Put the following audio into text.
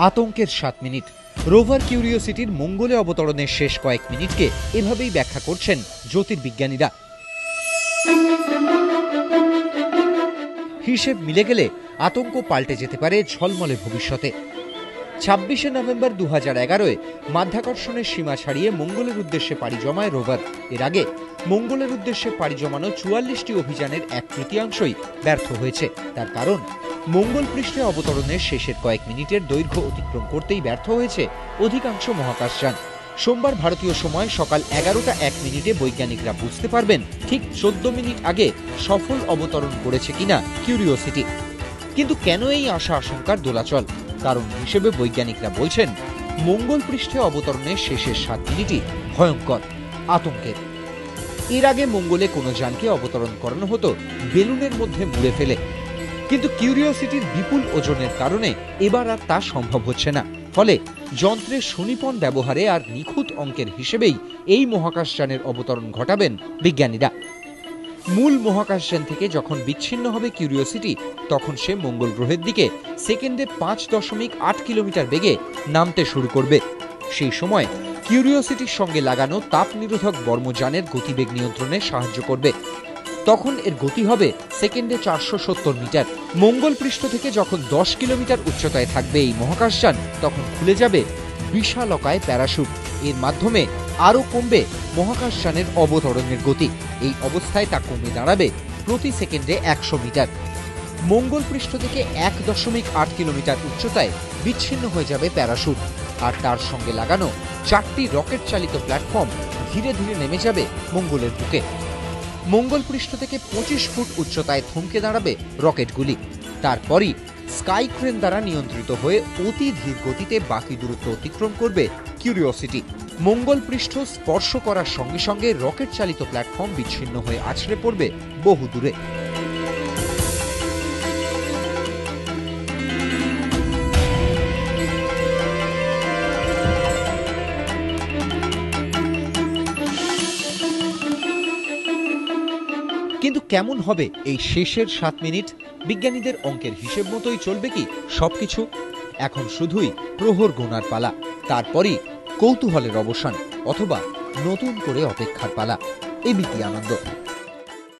আতঙ্কের 7 minute. Rover কিউরিওসিটির মঙ্গলে অবতরণের শেষ কয়েক মিনিটকে এভাবেই ব্যাখ্যা করছেন জ্যোতির্বিজ্ঞানীরা। হিসেব মিলে গেলে আতঙ্ক পাল্টে যেতে পারে ঝলমলে ভবিষ্যতে। 26শে নভেম্বর 2011-এ মাধ্যাকর্ষণের সীমা ছাড়িয়ে মঙ্গলের উদ্দেশ্যে পাড়ি জমায় রোভার। এর আগে মঙ্গলের উদ্দেশ্যে পাড়ি জমানো 44টি অভিযানের 1/3 ব্যর্থ হয়েছে। তার কারণ, মঙ্গল পৃষ্ঠে অবতরণের শেষের কয়েক মিনিটের দৈর্ঘ্য অতিক্রম করতেই ব্যর্থ হয়েছে অধিকাংশ মহাকাশযান। সোমবার ভারতীয় সময় সকাল 11টা 1 মিনিটে বৈজ্ঞানিকরা বুঝতে পারবেন ঠিক 14 মিনিট আগে সফল অবতরণ করেছে কিনা কিউরিওসিটি। কিন্তু কেন এই আশা আশঙ্কার দোলাচল? কারণ হিসেবে বৈজ্ঞানিকরা বলছেন, মঙ্গল পৃষ্ঠে অবতরণের শেষের 7 মিনিটই ভয়ঙ্কর, আতঙ্কের। এর আগে মঙ্গলে কোনো যানকে অবতরণ করানো হতো বেলুনের মধ্যে মুড়ে ফেলে, কিন্তু কিউরিওসিটির বিপুল ওজনের কারণে এবার আর তা সম্ভব হচ্ছে না। ফলে যন্ত্রের সুনিপুণ ব্যবহারে আর নিখুঁত অঙ্কের হিসেবেই এই মহাকাশযানের অবতরণ ঘটাবেন বিজ্ঞানীরা। মূল মহাকাশযান থেকে যখন বিচ্ছিন্ন হবে কিউরিওসিটি, তখন সে মঙ্গল গ্রহের দিকে সেকেন্ডে 5.8 কিলোমিটার বেগে নামতে শুরু করবে। সেই সময় কিউরিওসিটির সঙ্গে লাগানো তাপ নিরোধক বর্মযানের গতিবেগ নিয়ন্ত্রণে সাহায্য করবে। তখন এর গতি হবে সেকেন্ডে 470 মিটার। মঙ্গল পৃষ্ঠ থেকে যখন 10 কিলোমিটার উচ্চতায় থাকবে এই মহাকাশযান, তখন খুলে যাবে বিশালকায় প্যারাশুট। এর মাধ্যমে আরও কমবে মহাকাশযানের অবতরণের গতি। এই অবস্থায় তা কমে দাঁড়াবে প্রতি সেকেন্ডে 100 মিটার। মঙ্গল পৃষ্ঠ থেকে 1.8 কিলোমিটার উচ্চতায় বিচ্ছিন্ন হয়ে যাবে প্যারাশুট, আর তার সঙ্গে লাগানো 4টি রকেট চালিত প্ল্যাটফর্ম ধীরে ধীরে নেমে যাবে মঙ্গলের বুকে। মঙ্গল পৃষ্ঠ থেকে 25 ফুট উচ্চতায় থমকে দাঁড়াবে রকেটগুলি। তারপরই স্কাই ক্রেন দ্বারা নিয়ন্ত্রিত হয়ে অতি ধীর গতিতে বাকি দূরত্ব অতিক্রম করবে কিউরিওসিটি। মঙ্গল পৃষ্ঠ স্পর্শ করার সঙ্গে সঙ্গে রকেট চালিত প্ল্যাটফর্ম বিচ্ছিন্ন হয়ে আছড়ে পড়বে বহু দূরে। কিন্তু কেমন হবে এই শেষের 7 মিনিট? বিজ্ঞানীদের অঙ্কের হিসেব মতোই চলবে কি সবকিছু? এখন শুধুই প্রহর গোনার পালা, তারপরই কৌতূহলের অবসান, অথবা নতুন করে অপেক্ষার পালা। এবিপি আনন্দ।